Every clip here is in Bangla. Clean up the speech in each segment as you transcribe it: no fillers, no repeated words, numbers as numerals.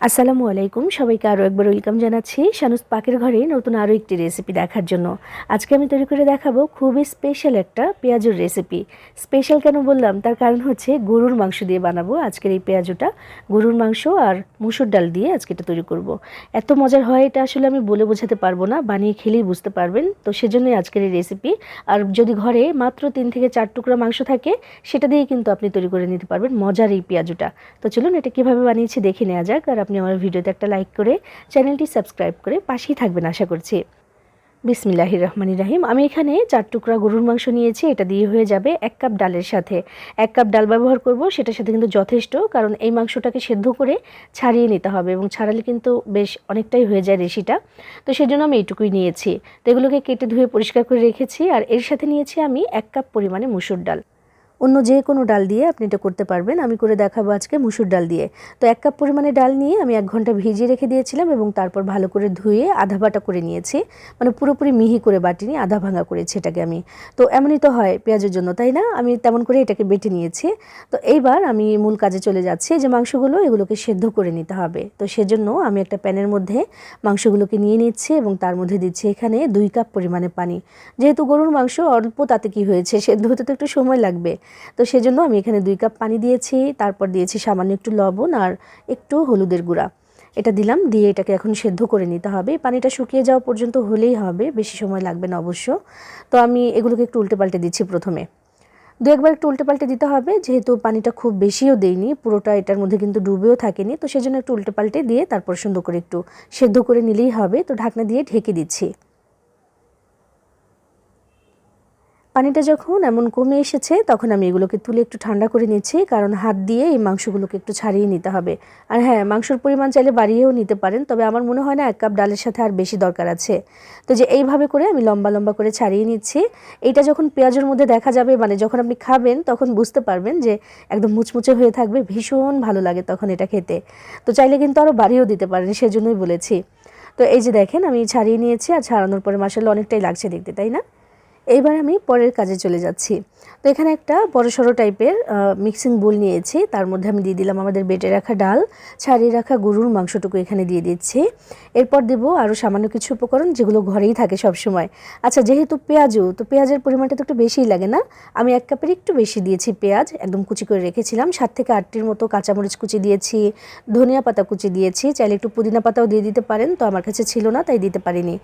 আসসালামু আলাইকুম, সবাইকে আরও একবার ওয়েলকাম জানাচ্ছি শানুস পাকের ঘরে নতুন আরও একটি রেসিপি দেখার জন্য। আজকে আমি তৈরি করে দেখাবো খুবই স্পেশাল একটা পেঁয়াজুর রেসিপি। স্পেশাল কেন বললাম, তার কারণ হচ্ছে গরুর মাংস দিয়ে বানাবো আজকের এই পেঁয়াজুটা। গরুর মাংস আর মুসুর ডাল দিয়ে আজকে এটা তৈরি করব। এত মজার হয় এটা, আসলে আমি বলে বোঝাতে পারবো না, বানিয়ে খেলেই বুঝতে পারবেন। তো সেজন্যই আজকের এই রেসিপি। আর যদি ঘরে মাত্র 3 থেকে 4 টুকরা মাংস থাকে, সেটা দিয়ে কিন্তু আপনি তৈরি করে নিতে পারবেন মজার এই পেঁয়াজুটা। তো চলুন এটা কীভাবে বানিয়েছি দেখে নেওয়া যাক। আর আপনি আমার ভিডিওতে একটা লাইক করে চ্যানেলটি সাবস্ক্রাইব করে পাশেই থাকবেন আশা করছি। বিসমিল্লাহির রহমানির রহিম। আমি এখানে 4 টুকরা গরুর মাংস নিয়েছি, এটা দিয়ে হয়ে যাবে 1 কাপ ডালের সাথে। 1 কাপ ডাল ব্যবহার করব, সেটার সাথে কিন্তু যথেষ্ট, কারণ এই মাংসটাকে সেদ্ধ করে ছাড়িয়ে নিতে হবে এবং ছাড়ালে কিন্তু বেশ অনেকটাই হয়ে যায় রেশিটা। তো সেজন্য আমি এইটুকুই নিয়েছি। তো এগুলোকে কেটে ধুয়ে পরিষ্কার করে রেখেছি। আর এর সাথে নিয়েছি আমি 1 কাপ পরিমাণে মুসুর ডাল। অন্য যে কোনো ডাল দিয়ে আপনি এটা করতে পারবেন, আমি করে দেখাবো আজকে মুসুর ডাল দিয়ে। তো 1 কাপ পরিমাণে ডাল নিয়ে আমি 1 ঘন্টা ভিজিয়ে রেখে দিয়েছিলাম এবং তারপর ভালো করে ধুয়ে আধা বাটা করে নিয়েছি। মানে পুরোপুরি মিহি করে বাটিনি, আধা ভাঙা করেছি এটাকে আমি। তো এমনই তো হয় পেঁয়াজের জন্য, তাই না? আমি তেমন করে এটাকে বেটে নিয়েছি। তো এইবার আমি মূল কাজে চলে যাচ্ছি। যে মাংসগুলো এগুলোকে সেদ্ধ করে নিতে হবে। তো সেজন্য আমি একটা প্যানের মধ্যে মাংসগুলোকে নিয়ে নিচ্ছি এবং তার মধ্যে দিচ্ছি এখানে 2 কাপ পরিমাণে পানি। যেহেতু গরুর মাংস অল্প, তাতে কি হয়েছে, সেদ্ধ হতে তো একটু সময় লাগবে। তো সেজন্য আমি এখানে 2 কাপ পানি দিয়েছি। তারপর দিয়েছি সামান্য একটু লবণ আর একটু হলুদের গুঁড়া। এটা দিলাম, দিয়ে এটাকে এখন সেদ্ধ করে নিতে হবে। পানিটা শুকিয়ে যাওয়া পর্যন্ত হলেই হবে, বেশি সময় লাগবে না অবশ্য। তো আমি এগুলোকে একটু উল্টে পাল্টে দিচ্ছি প্রথমে। 2-1 বার একটু উল্টে পাল্টে দিতে হবে, যেহেতু পানিটা খুব বেশিও দেইনি, পুরোটা এটার মধ্যে কিন্তু ডুবেও থাকেনি। তো সেজন্য একটু উল্টে পাল্টে দিয়ে তারপর সুন্দর করে একটু সেদ্ধ করে নিলেই হবে। তো ঢাকনা দিয়ে ঢেকে দিচ্ছি। পানিটা যখন এমন কমে এসেছে, তখন আমি এগুলোকে তুলে একটু ঠান্ডা করে নিচ্ছি, কারণ হাত দিয়ে এই মাংসগুলোকে একটু ছাড়িয়ে নিতে হবে। আর হ্যাঁ, মাংসর পরিমাণ চাইলে বাড়িয়েও নিতে পারেন, তবে আমার মনে হয় না 1 কাপ ডালের সাথে আর বেশি দরকার আছে। তো যে এইভাবে করে আমি লম্বা লম্বা করে ছাড়িয়ে নিচ্ছি। এইটা যখন পেঁয়াজের মধ্যে দেখা যাবে, মানে যখন আপনি খাবেন তখন বুঝতে পারবেন যে একদম মুচমুচে হয়ে থাকবে, ভীষণ ভালো লাগে তখন এটা খেতে। তো চাইলে কিন্তু আরও বাড়িয়েও দিতে পারেন, সেজন্যই বলেছি। তো এই যে দেখেন, আমি ছাড়িয়ে নিয়েছি। আর ছাড়ানোর পরে মাসাল্লাহ অনেকটাই লাগছে দেখতে, তাই না? এইবার আমি পরের কাজে চলে যাচ্ছি। তো এখানে একটা বড়সড় টাইপের মিক্সিং বোল নিয়েছি। তার মধ্যে আমি দিয়ে দিলাম আমাদের বেটে রাখা ডাল, ছাড়িয়ে রাখা গরুর মাংসটুকু এখানে দিয়ে দিচ্ছি। এরপর দেব আরও সামান্য কিছু উপকরণ, যেগুলো ঘরেই থাকে সবসময়। আচ্ছা, যেহেতু পেঁয়াজও, তো পেঁয়াজের পরিমাণটা তো একটু বেশিই লাগে না? আমি 1 কাপের একটু বেশি দিয়েছি পেঁয়াজ, একদম কুচি করে রেখেছিলাম। 7 থেকে 8টির মতো কাঁচামরিচ কুচি দিয়েছি, ধনিয়া পাতা কুচি দিয়েছি, চাইলে একটু পুদিনা পাতাও দিয়ে দিতে পারেন, তো আমার কাছে ছিল না তাই দিতে পারিনি।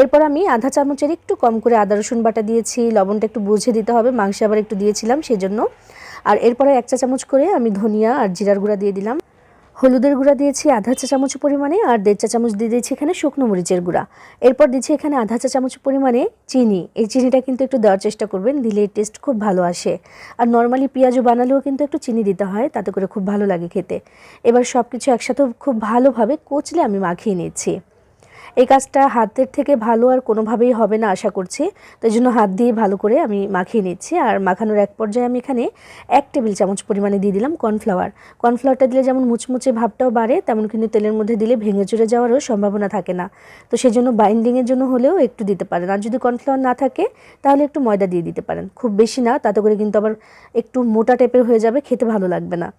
এরপর আমি আধা চামচের একটু কম করে আদা রসুন বাটা দিয়েছি। লবণটা একটু বুঝে দিতে হবে, মাংসে আবার একটু দিয়েছিলাম সেজন্য। আর এরপরে 1 চা চামচ করে আমি ধনিয়া আর জিরার গুঁড়া দিয়ে দিলাম। হলুদের গুঁড়া দিয়েছি আধা চা চামচ পরিমাণে, আর 1.5 চা চামচ দিয়ে দিয়েছি এখানে শুকনো মরিচের গুঁড়া। এরপর দিচ্ছি এখানে আধা চা চামচ পরিমাণে চিনি। এই চিনিটা কিন্তু একটু দেওয়ার চেষ্টা করবেন, দিলে টেস্ট খুব ভালো আসে। আর নর্মালি পেঁয়াজও বানালেও কিন্তু একটু চিনি দিতে হয়, তাতে করে খুব ভালো লাগে খেতে। এবার সব কিছু একসাথে খুব ভালোভাবে কচলে আমি মাখিয়ে নিচ্ছি। এই কাজটা হাতের থেকে ভালো আর কোনোভাবেই হবে না আশা করছি। তো এই জন্য হাত দিয়ে ভালো করে আমি মাখিয়ে নিচ্ছি। আর মাখানোর এক পর্যায়ে আমি এখানে 1 টেবিল চামচ পরিমাণে দিয়ে দিলাম কর্নফ্লাওয়ার। কর্নফ্লাওয়ারটা দিলে যেমন মুচমুচে ভাবটাও বাড়ে, তেমন কিন্তু তেলের মধ্যে দিলে ভেঙে চুরে যাওয়ারও সম্ভাবনা থাকে না। তো সেজন্য বাইন্ডিংয়ের জন্য হলেও একটু দিতে পারেন। আর যদি কর্নফ্লাওয়ার না থাকে, তাহলে একটু ময়দা দিয়ে দিতে পারেন, খুব বেশি না, তাতে করে কিন্তু আবার একটু মোটা টাইপের হয়ে যাবে, খেতে ভালো লাগবে না।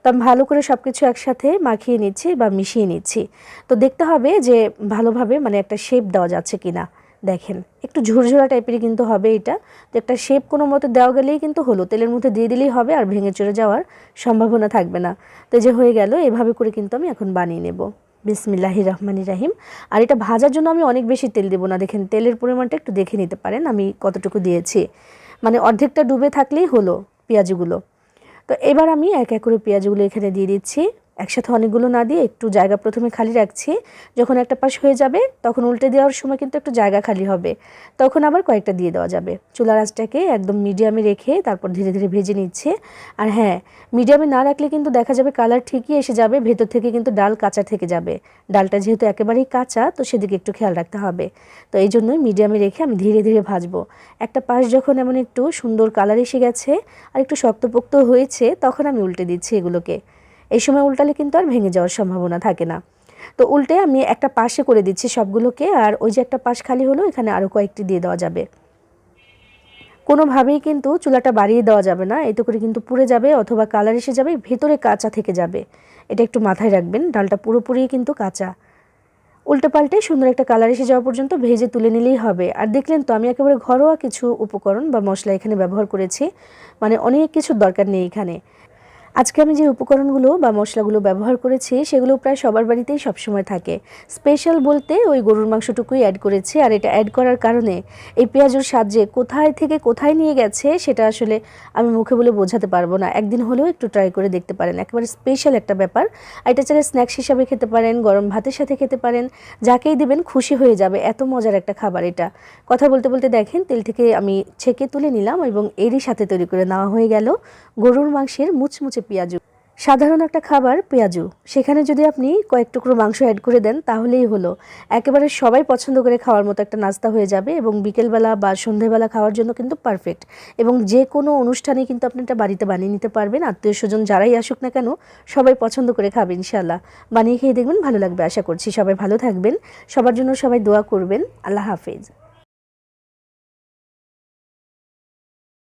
তো আমি ভালো করে সব কিছু একসাথে মাখিয়ে নিচ্ছি বা মিশিয়ে নিচ্ছি। তো দেখতে হবে যে ভালোভাবে মানে একটা শেপ দেওয়া যাচ্ছে কি না। দেখেন, একটু ঝুরঝুরা টাইপেরই কিন্তু হবে এটা। তো একটা শেপ কোনো মতো দেওয়া গেলেই কিন্তু হলো, তেলের মধ্যে দিয়ে দিলেই হবে, আর ভেঙে চড়ে যাওয়ার সম্ভাবনা থাকবে না। তো যে হয়ে গেল, এভাবে করে কিন্তু আমি এখন বানিয়ে নেব। বিসমিল্লাহির রহমানির রহিম। আর এটা ভাজার জন্য আমি অনেক বেশি তেল দেবো না, দেখেন তেলের পরিমাণটা একটু দেখে নিতে পারেন আমি কতটুকু দিয়েছি। মানে অর্ধেকটা ডুবে থাকলেই হলো পেঁয়াজগুলো। তো এবার আমি এক এক করে পেঁয়াজগুলো এখানে দিয়ে দিচ্ছি। একসাথে অনেকগুলো না দিয়ে একটু জায়গা প্রথমে খালি রাখছি। যখন একটা পাশ হয়ে যাবে, তখন উল্টে দেওয়ার সময় কিন্তু একটু জায়গা খালি হবে, তখন আবার কয়েকটা দিয়ে দেওয়া যাবে। চুলার আঁচটাকে একদম মিডিয়ামে রেখে তারপর ধীরে ধীরে ভেজে নিচ্ছে। আর হ্যাঁ, মিডিয়ামে না রাখলে কিন্তু দেখা যাবে কালার ঠিকই এসে যাবে, ভেতর থেকে কিন্তু ডাল কাঁচা থেকে যাবে। ডালটা যেহেতু একেবারেই কাঁচা, তো সেদিকে একটু খেয়াল রাখতে হবে। তো এই জন্যই মিডিয়ামে রেখে আমি ধীরে ধীরে ভাজবো। একটা পাশ যখন এমন একটু সুন্দর কালার এসে গেছে আর একটু শক্তপোক্ত হয়েছে, তখন আমি উল্টে দিচ্ছি এগুলোকে। এই সময় উল্টালে কিন্তু আর ভেঙে যাওয়ার সম্ভাবনা থাকে না। তো উল্টে আমি একটা পাশে করে দিচ্ছি সবগুলোকে। আর ওই যে একটা পাশ খালি হলো, এখানে আরও কয়েকটি দিয়ে দেওয়া যাবে। কোনোভাবেই কিন্তু চুলাটা বাড়িয়ে দেওয়া যাবে না, এতে করে কিন্তু পুড়ে যাবে অথবা কালার এসে যাবে, ভেতরে কাঁচা থেকে যাবে। এটা একটু মাথায় রাখবেন। ডালটা পুরোপুরি কিন্তু কাঁচা। উল্টে পাল্টে সুন্দর একটা কালার এসে যাওয়া পর্যন্ত ভেজে তুলে নিলেই হবে। আর দেখলেন তো আমি একেবারে ঘরোয়া কিছু উপকরণ বা মশলা এখানে ব্যবহার করেছি, মানে অনেক কিছুর দরকার নেই এখানে। আজকে আমি যে উপকরণগুলো বা মশলাগুলো ব্যবহার করেছি সেগুলো প্রায় সবার বাড়িতেই সবসময় থাকে। স্পেশাল বলতে ওই গরুর মাংসটুকুই অ্যাড করেছি, আর এটা অ্যাড করার কারণে এই পেঁয়াজুর স্বাদ যে কোথায় থেকে কোথায় নিয়ে গেছে সেটা আসলে আমি মুখে বলে বোঝাতে পারবো না। একদিন হলেও একটু ট্রাই করে দেখতে পারেন, একেবারে স্পেশাল একটা ব্যাপার। আর এটা চাইলে স্ন্যাক্স হিসাবে খেতে পারেন, গরম ভাতের সাথে খেতে পারেন, যাকেই দেবেন খুশি হয়ে যাবে। এত মজার একটা খাবার এটা। কথা বলতে বলতে দেখেন তেল থেকে আমি ছেঁকে তুলে নিলাম এবং এরই সাথে তৈরি করে নেওয়া হয়ে গেল গরুর মাংসের মুচমুচে পেঁয়াজু। সাধারণ একটা খাবার পেঁয়াজু, সেখানে যদি আপনি কয়েক টুকরো মাংস অ্যাড করে দেন তাহলেই হলো। একেবারে সবাই পছন্দ করে খাওয়ার মতো একটা নাস্তা হয়ে যাবে এবং বিকেলবেলা বা সন্ধেবেলা খাওয়ার জন্য কিন্তু পারফেক্ট। এবং যে কোনো অনুষ্ঠানে কিন্তু আপনি এটা বাড়িতে বানিয়ে নিতে পারবেন। আত্মীয় স্বজন যারাই আসুক না কেন সবাই পছন্দ করে খাবে ইনশাল্লাহ। বানিয়ে খেয়ে দেখবেন ভালো লাগবে আশা করছি। সবাই ভালো থাকবেন, সবার জন্য সবাই দোয়া করবেন। আল্লাহ হাফেজ।